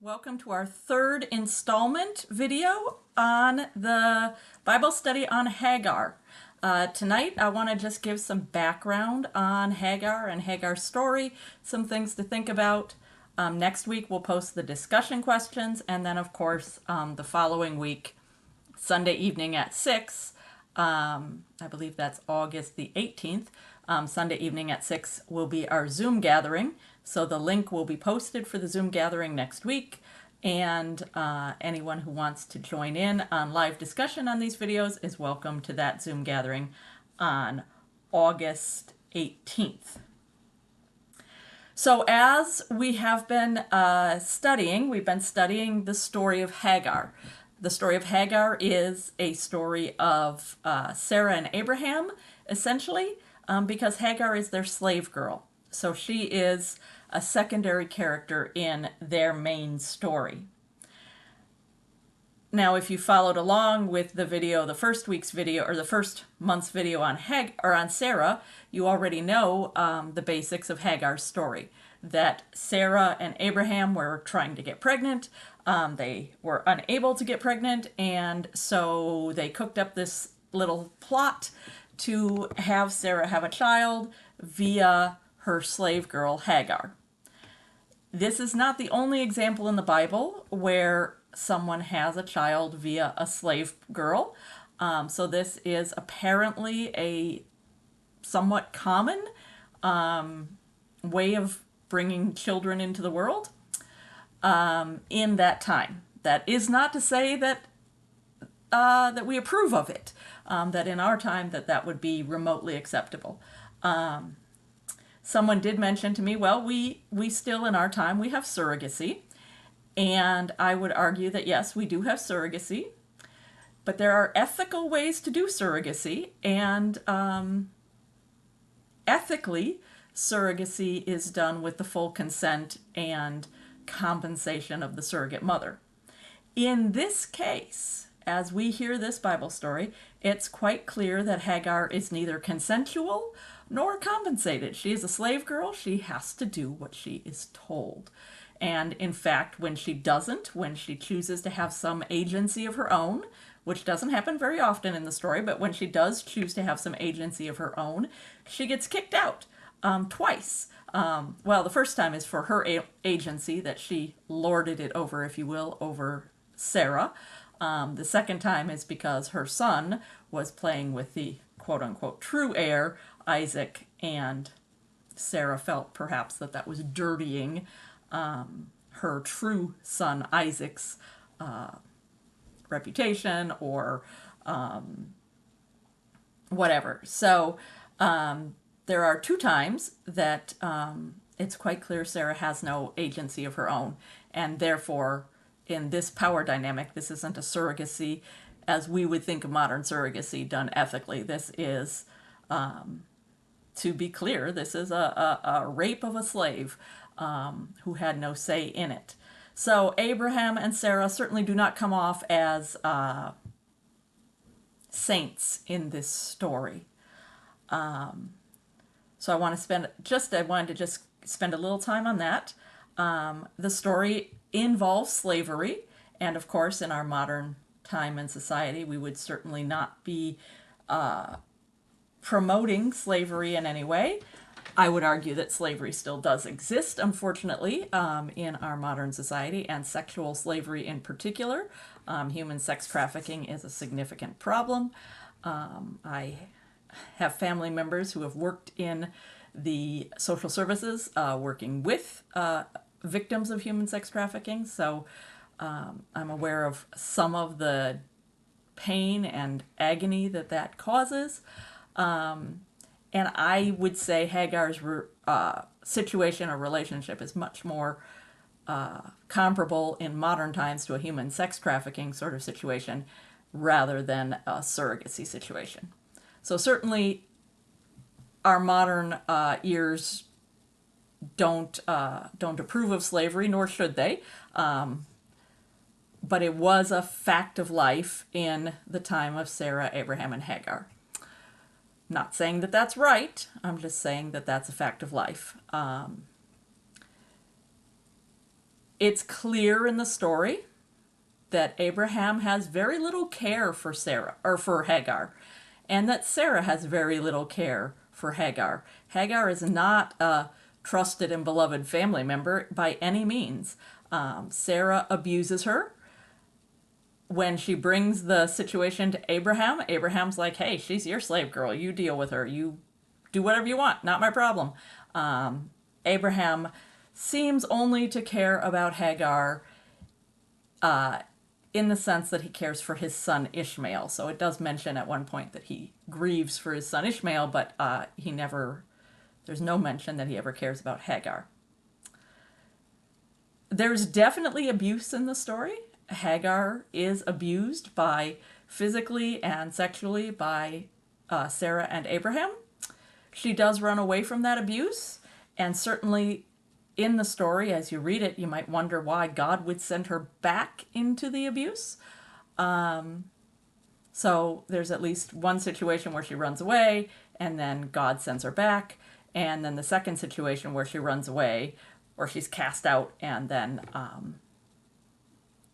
Welcome to our third installment video on the Bible study on Hagar. Tonight I want to just give some background on Hagar and Hagar's story, some things to think about. Next week we'll post the discussion questions, and then of course the following week, Sunday evening at 6, I believe that's August the 18th, Sunday evening at 6 will be our Zoom gathering. So the link will be posted for the Zoom gathering next week, and anyone who wants to join in on live discussion on these videos is welcome to that Zoom gathering on August 18th. So as we have been we've been studying the story of Hagar. The story of Hagar is a story of Sarah and Abraham, essentially, because Hagar is their slave girl. So she is a secondary character in their main story. Now, if you followed along with the video, the first week's video, or the first month's video on on Sarah, you already know the basics of Hagar's story. That Sarah and Abraham were trying to get pregnant. They were unable to get pregnant, and so they cooked up this little plot to have Sarah have a child via her slave girl Hagar. This is not the only example in the Bible where someone has a child via a slave girl. So this is apparently a somewhat common way of bringing children into the world in that time. That is not to say that that we approve of it, that in our time that would be remotely acceptable. Someone did mention to me, well, we still in our time, we have surrogacy. And I would argue that yes, we do have surrogacy, but there are ethical ways to do surrogacy, and ethically, surrogacy is done with the full consent and compensation of the surrogate mother. In this case, as we hear this Bible story, it's quite clear that Hagar is neither consensual nor compensated. She is a slave girl. She has to do what she is told. And in fact, when she doesn't, when she chooses to have some agency of her own, which doesn't happen very often in the story, but when she does choose to have some agency of her own, she gets kicked out twice. Well, the first time is for her agency, that she lorded it over, if you will, over Sarah. The second time is because her son was playing with the quote-unquote true heir, Isaac, and Sarah felt perhaps that was dirtying her true son Isaac's reputation, or whatever. So there are two times that it's quite clear Sarah has no agency of her own, and therefore in this power dynamic, this isn't a surrogacy as we would think of modern surrogacy done ethically. This is, to be clear, this is a rape of a slave who had no say in it. So Abraham and Sarah certainly do not come off as saints in this story. So I wanted to just spend a little time on that. The story involves slavery, and of course in our modern time and society we would certainly not be promoting slavery in any way. I would argue that slavery still does exist, unfortunately, in our modern society, and sexual slavery in particular. Human sex trafficking is a significant problem. I have family members who have worked in the social services, working with victims of human sex trafficking, so I'm aware of some of the pain and agony that causes. And I would say Hagar's situation or relationship is much more comparable in modern times to a human sex trafficking sort of situation rather than a surrogacy situation. So certainly our modern ears don't approve of slavery, nor should they. But it was a fact of life in the time of Sarah, Abraham, and Hagar. Not saying that that's right, I'm just saying that that's a fact of life. It's clear in the story that Abraham has very little care for Sarah or for Hagar, and that Sarah has very little care for Hagar. Hagar is not a trusted and beloved family member by any means. Sarah abuses her. When she brings the situation to Abraham, Abraham's like, hey, she's your slave girl. You deal with her. You do whatever you want. Not my problem. Abraham seems only to care about Hagar in the sense that he cares for his son Ishmael. So it does mention at one point that he grieves for his son Ishmael, but there's no mention that he ever cares about Hagar. There's definitely abuse in the story. Hagar is abused physically and sexually by Sarah and Abraham. She does run away from that abuse, and certainly in the story, as you read it, you might wonder why God would send her back into the abuse. So there's at least one situation where she runs away, and then God sends her back, and then the second situation where she runs away, or she's cast out, and then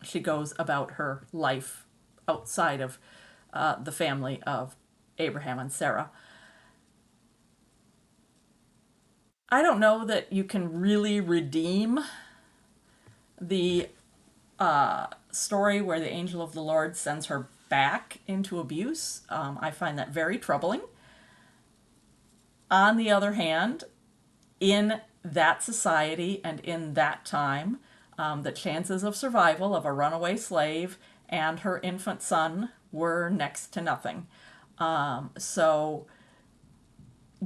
she goes about her life outside of the family of Abraham and Sarah. I don't know that you can really redeem the story where the angel of the Lord sends her back into abuse. I find that very troubling. On the other hand, in that society and in that time, the chances of survival of a runaway slave and her infant son were next to nothing. So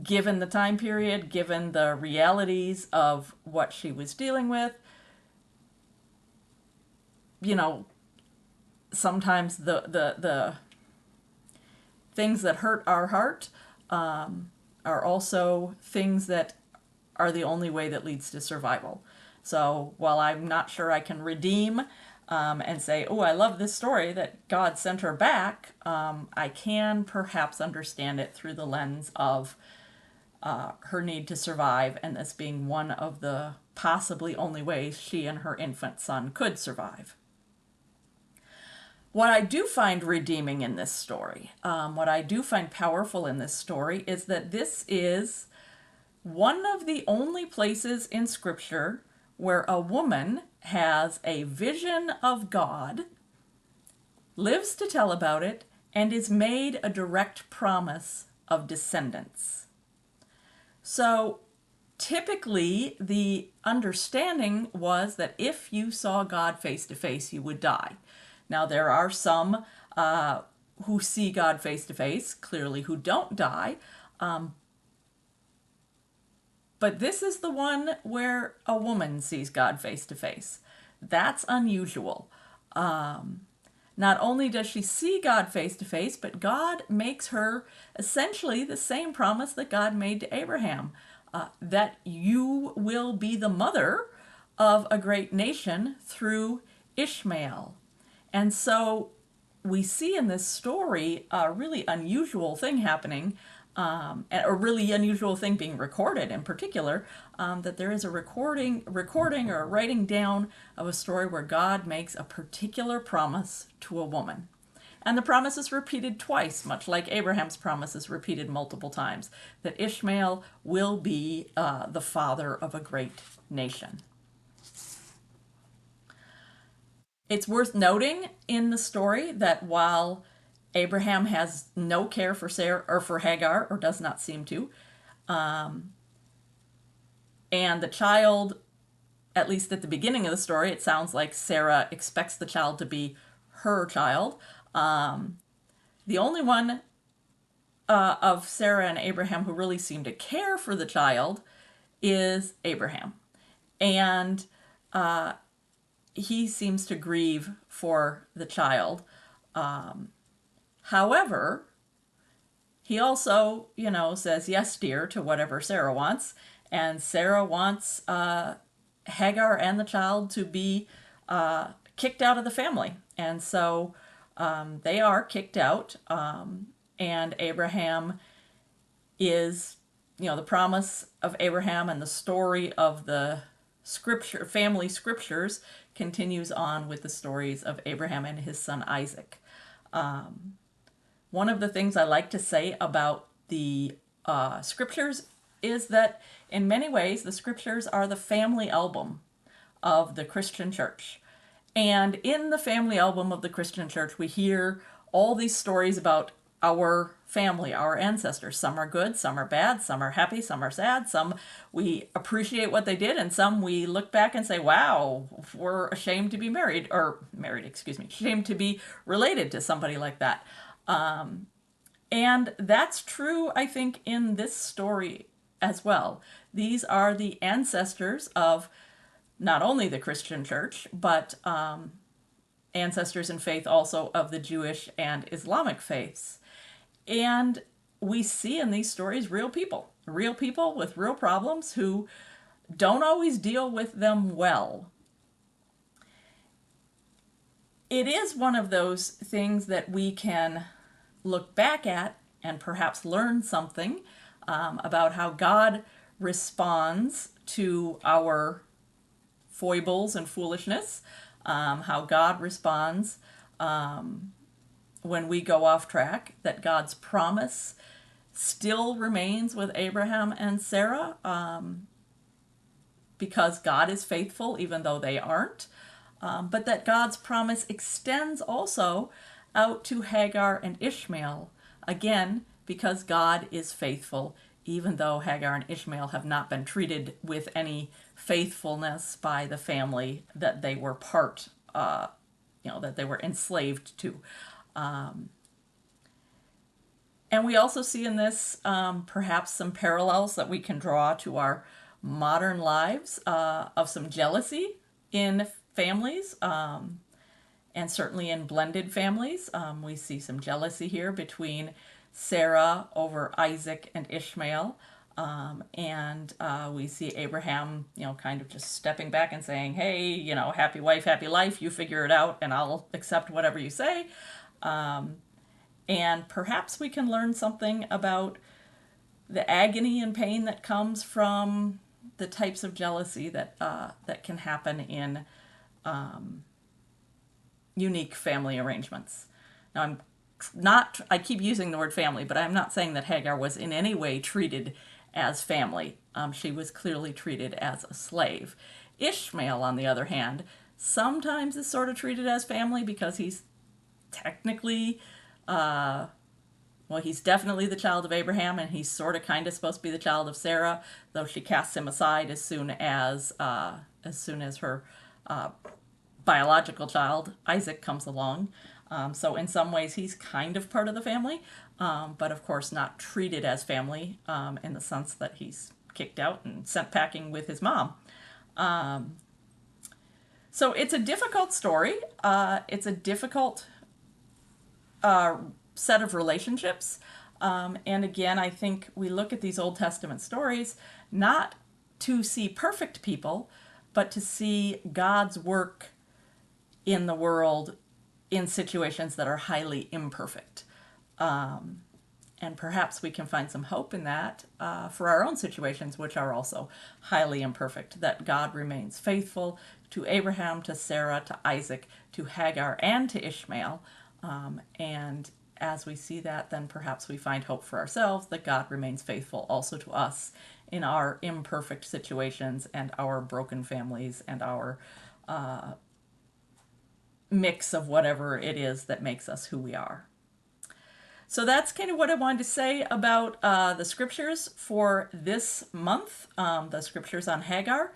given the time period, given the realities of what she was dealing with, sometimes the things that hurt our heart are also things that are the only way that leads to survival. So while I'm not sure I can redeem and say, oh, I love this story that God sent her back, I can perhaps understand it through the lens of her need to survive, and this being one of the possibly only ways she and her infant son could survive. What I do find redeeming in this story, what I do find powerful in this story, is that this is one of the only places in Scripture where a woman has a vision of God, lives to tell about it, and is made a direct promise of descendants. So typically the understanding was that if you saw God face to face, you would die. Now there are some who see God face to face, clearly who don't die. But this is the one where a woman sees God face to face. That's unusual. Not only does she see God face to face, but God makes her essentially the same promise that God made to Abraham, that you will be the mother of a great nation through Ishmael. And so we see in this story a really unusual thing happening, a really unusual thing being recorded in particular, that there is a recording or a writing down of a story where God makes a particular promise to a woman. And the promise is repeated twice, much like Abraham's promise is repeated multiple times, that Ishmael will be the father of a great nation. It's worth noting in the story that while Abraham has no care for Sarah or for Hagar, or does not seem to, and the child, at least at the beginning of the story, it sounds like Sarah expects the child to be her child. The only one of Sarah and Abraham who really seem to care for the child is Abraham. And he seems to grieve for the child. However, he also, says yes, dear, to whatever Sarah wants. And Sarah wants Hagar and the child to be kicked out of the family. And so they are kicked out. And Abraham is, the promise of Abraham and the story of the family scriptures continues on with the stories of Abraham and his son Isaac. One of the things I like to say about the scriptures is that in many ways the scriptures are the family album of the Christian church. And in the family album of the Christian church, we hear all these stories about our family, our ancestors. Some are good, some are bad, some are happy, some are sad, some we appreciate what they did, and some we look back and say, wow, we're ashamed to be ashamed to be related to somebody like that. And that's true, I think, in this story as well. These are the ancestors of not only the Christian church, but ancestors in faith also of the Jewish and Islamic faiths. And we see in these stories real people with real problems who don't always deal with them well. It is one of those things that we can look back at and perhaps learn something about how God responds to our foibles and foolishness, how God responds when we go off track, that God's promise still remains with Abraham and Sarah because God is faithful even though they aren't, but that God's promise extends also out to Hagar and Ishmael, again, because God is faithful even though Hagar and Ishmael have not been treated with any faithfulness by the family that they were that they were enslaved to. And we also see in this perhaps some parallels that we can draw to our modern lives of some jealousy in families, and certainly in blended families. We see some jealousy here between Sarah over Isaac and Ishmael. And we see Abraham, kind of just stepping back and saying, hey, happy wife, happy life, you figure it out and I'll accept whatever you say. And perhaps we can learn something about the agony and pain that comes from the types of jealousy that can happen in unique family arrangements. Now, I keep using the word family, but I'm not saying that Hagar was in any way treated as family. She was clearly treated as a slave. Ishmael, on the other hand, sometimes is sort of treated as family because he's technically, he's definitely the child of Abraham, and he's sort of kind of supposed to be the child of Sarah, though she casts him aside as soon as her biological child, Isaac, comes along. So in some ways he's kind of part of the family, but of course not treated as family in the sense that he's kicked out and sent packing with his mom. So it's a difficult story. It's a difficult set of relationships. And again, I think we look at these Old Testament stories not to see perfect people, but to see God's work in the world in situations that are highly imperfect. And perhaps we can find some hope in that for our own situations, which are also highly imperfect, that God remains faithful to Abraham, to Sarah, to Isaac, to Hagar, and to Ishmael. And as we see that, then perhaps we find hope for ourselves that God remains faithful also to us in our imperfect situations and our broken families and our mix of whatever it is that makes us who we are. So that's kind of what I wanted to say about the scriptures for this month, the scriptures on Hagar.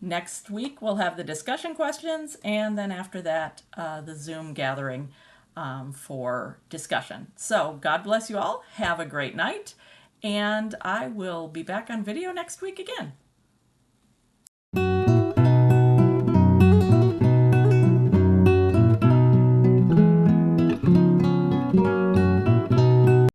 Next week we'll have the discussion questions, and then after that the Zoom gathering for discussion. So God bless you all. Have a great night, and I will be back on video next week again.